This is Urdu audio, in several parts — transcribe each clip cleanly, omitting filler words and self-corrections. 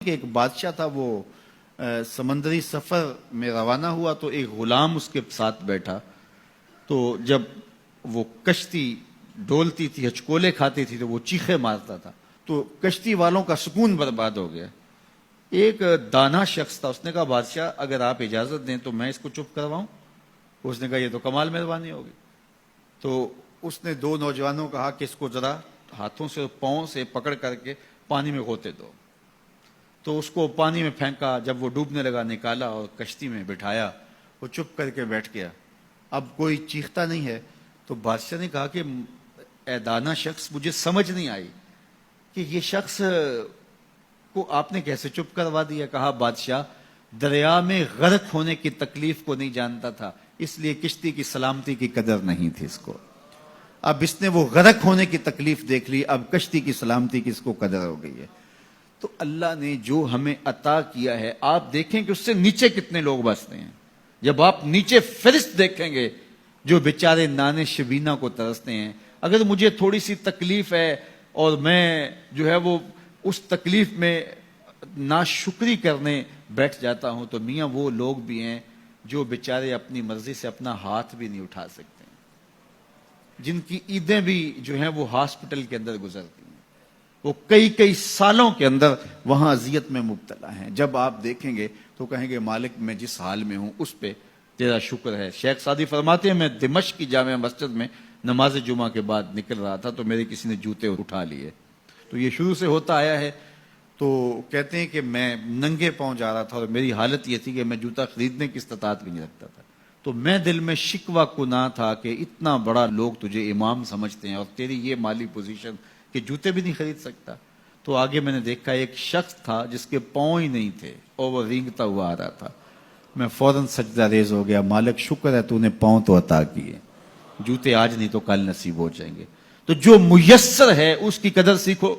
کہ ایک بادشاہ تھا، وہ سمندری سفر میں روانہ ہوا تو ایک غلام اس کے ساتھ بیٹھا. تو جب وہ کشتی ڈولتی تھی، ہچکولے کھاتی تھی تو وہ چیخے مارتا تھا، تو کشتی والوں کا سکون برباد ہو گیا. ایک دانا شخص تھا، اس نے کہا بادشاہ اگر آپ اجازت دیں تو میں اس کو چپ کرواؤں. اس نے کہا یہ تو کمال مہربانی ہوگی. تو اس نے دو نوجوانوں کو کہا کہ اس کو ذرا ہاتھوں سے پاؤں سے پکڑ کر کے پانی میں غوطے دو. تو اس کو پانی میں پھینکا، جب وہ ڈوبنے لگا نکالا اور کشتی میں بٹھایا. وہ چپ کر کے بیٹھ گیا، اب کوئی چیختا نہیں ہے. تو بادشاہ نے کہا کہ اے دانا شخص، مجھے سمجھ نہیں آئی کہ یہ شخص کو آپ نے کیسے چپ کروا دیا. کہا بادشاہ دریا میں غرق ہونے کی تکلیف کو نہیں جانتا تھا، اس لیے کشتی کی سلامتی کی قدر نہیں تھی اس کو. اب اس نے وہ غرق ہونے کی تکلیف دیکھ لی، اب کشتی کی سلامتی کی اس کو قدر ہو گئی ہے. تو اللہ نے جو ہمیں عطا کیا ہے، آپ دیکھیں کہ اس سے نیچے کتنے لوگ بستے ہیں. جب آپ نیچے فرشت دیکھیں گے جو بیچارے نانے شبینہ کو ترستے ہیں. اگر مجھے تھوڑی سی تکلیف ہے اور میں جو ہے وہ اس تکلیف میں ناشکری کرنے بیٹھ جاتا ہوں، تو میاں وہ لوگ بھی ہیں جو بیچارے اپنی مرضی سے اپنا ہاتھ بھی نہیں اٹھا سکتے ہیں، جن کی عیدیں بھی جو ہیں وہ ہاسپٹل کے اندر گزرتی ہیں. وہ کئی سالوں کے اندر وہاں اذیت میں مبتلا ہیں. جب آپ دیکھیں گے تو کہیں گے مالک میں جس حال میں ہوں اس پہ تیرا شکر ہے. شیخ سعدی فرماتے ہیں میں دمشق کی جامع مسجد میں نماز جمعہ کے بعد نکل رہا تھا تو میرے کسی نے جوتے اٹھا لیے. تو یہ شروع سے ہوتا آیا ہے. تو کہتے ہیں کہ میں ننگے پاؤں جا رہا تھا اور میری حالت یہ تھی کہ میں جوتا خریدنے کی استطاعت بھی نہیں رکھتا تھا. تو میں دل میں شکوہ کنا تھا کہ اتنا بڑا لوگ تجھے امام سمجھتے ہیں اور تیری یہ مالی پوزیشن کہ جوتے بھی نہیں خرید سکتا. تو آگے میں نے دیکھا ایک شخص تھا جس کے پاؤں ہی نہیں تھے اور وہ رینگتا ہوا آ رہا تھا. میں فوراً سجدہ ریز ہو گیا، مالک شکر ہے تو نے پاؤں تو عطا کیے، جوتے آج نہیں تو کل نصیب ہو جائیں گے. تو جو میسر ہے اس کی قدر سیکھو،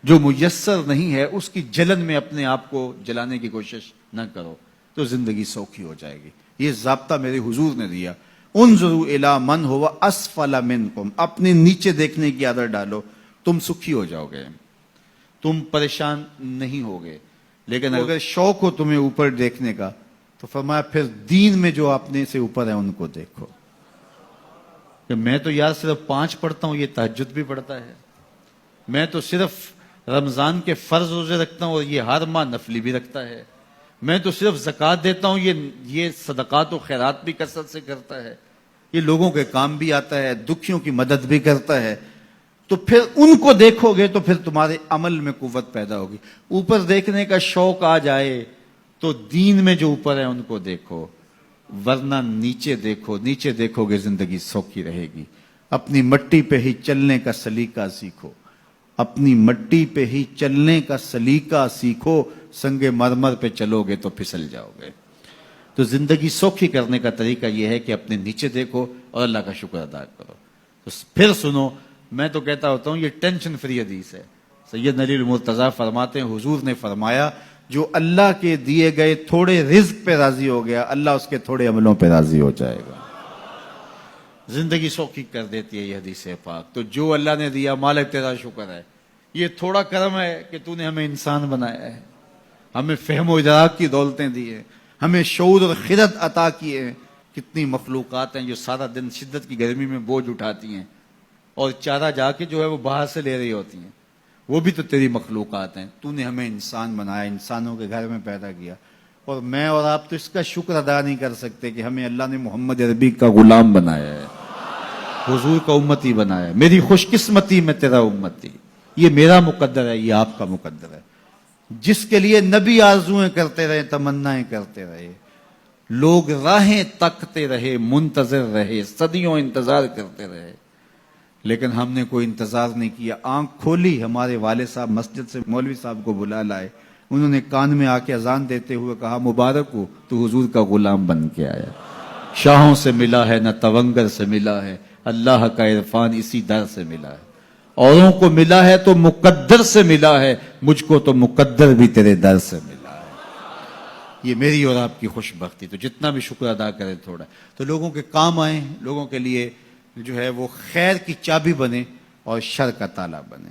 جو میسر نہیں ہے اس کی جلن میں اپنے آپ کو جلانے کی کوشش نہ کرو، تو زندگی سوکھی ہو جائے گی. یہ ضابطہ میرے حضور نے دیا. انظروا الی من هو اسفل منکم، اپنے نیچے دیکھنے کی عادت ڈالو، تم سکھی ہو جاؤ گے، تم پریشان نہیں ہوگے. لیکن اگر شوق ہو تمہیں اوپر دیکھنے کا تو فرمایا پھر دین میں جو اپنے سے اوپر ہیں ان کو دیکھو. کہ میں تو یار صرف 5 پڑھتا ہوں، یہ تہجد بھی پڑھتا ہے. میں تو صرف رمضان کے فرض روزے رکھتا ہوں اور یہ ہر ماہ نفلی بھی رکھتا ہے. میں تو صرف زکوٰۃ دیتا ہوں، یہ صدقات و خیرات بھی کثرت سے کرتا ہے. یہ لوگوں کے کام بھی آتا ہے، دکھیوں کی مدد بھی کرتا ہے. تو پھر ان کو دیکھو گے تو پھر تمہارے عمل میں قوت پیدا ہوگی. اوپر دیکھنے کا شوق آ جائے تو دین میں جو اوپر ہے ان کو دیکھو، ورنہ نیچے دیکھو. نیچے دیکھو گے زندگی سوکھی رہے گی. اپنی مٹی پہ ہی چلنے کا سلیقہ سیکھو، اپنی مٹی پہ ہی چلنے کا سلیقہ سیکھو. سنگ مرمر پہ چلو گے تو پھسل جاؤ گے. تو زندگی سوکھی کرنے کا طریقہ یہ ہے کہ اپنے نیچے دیکھو اور اللہ کا شکر ادا کرو. تو پھر سنو، میں تو کہتا ہوتا ہوں یہ ٹینشن فری حدیث ہے. سید علی المرتضیٰ فرماتے ہیں حضور نے فرمایا جو اللہ کے دیے گئے تھوڑے رزق پہ راضی ہو گیا، اللہ اس کے تھوڑے عملوں پہ راضی ہو جائے گا. زندگی سوکھی کر دیتی ہے یہ حدیث پاک. تو جو اللہ نے دیا مالک تیرا شکر ہے. یہ تھوڑا کرم ہے کہ تو نے ہمیں انسان بنایا ہے، ہمیں فہم و ادراک کی دولتیں دی ہیں، ہمیں شعور اور خرد عطا کیے ہیں. کتنی مخلوقات ہیں جو سارا دن شدت کی گرمی میں بوجھ اٹھاتی ہیں اور چارہ جا کے جو ہے وہ باہر سے لے رہی ہوتی ہیں. وہ بھی تو تیری مخلوقات ہیں. تو نے ہمیں انسان بنایا، انسانوں کے گھر میں پیدا کیا. اور میں اور آپ تو اس کا شکر ادا نہیں کر سکتے کہ ہمیں اللہ نے محمد عربی کا غلام بنایا ہے، حضور کا امتی بنایا ہے. میری خوش قسمتی میں تیرا امتی. یہ میرا مقدر ہے، یہ آپ کا مقدر ہے. جس کے لیے نبی آرزویں کرتے رہے، تمنائیں کرتے رہے، لوگ راہیں تکتے رہے، منتظر رہے، صدیوں انتظار کرتے رہے، لیکن ہم نے کوئی انتظار نہیں کیا. آنکھ کھولی، ہمارے والد صاحب مسجد سے مولوی صاحب کو بلا لائے. انہوں نے کان میں آ کے اذان دیتے ہوئے کہا مبارک ہو، تو حضور کا غلام بن کے آیا. شاہوں سے ملا ہے نہ تونگر سے ملا ہے، اللہ کا عرفان اسی در سے ملا ہے. اوروں کو ملا ہے تو مقدر سے ملا ہے، مجھ کو تو مقدر بھی تیرے در سے ملا ہے. یہ میری اور آپ کی خوش بختی. تو جتنا بھی شکر ادا کرے تھوڑا، تو لوگوں کے کام آئیں، لوگوں کے لیے جو ہے وہ خیر کی چابی بنے اور شر کا تالا بنے.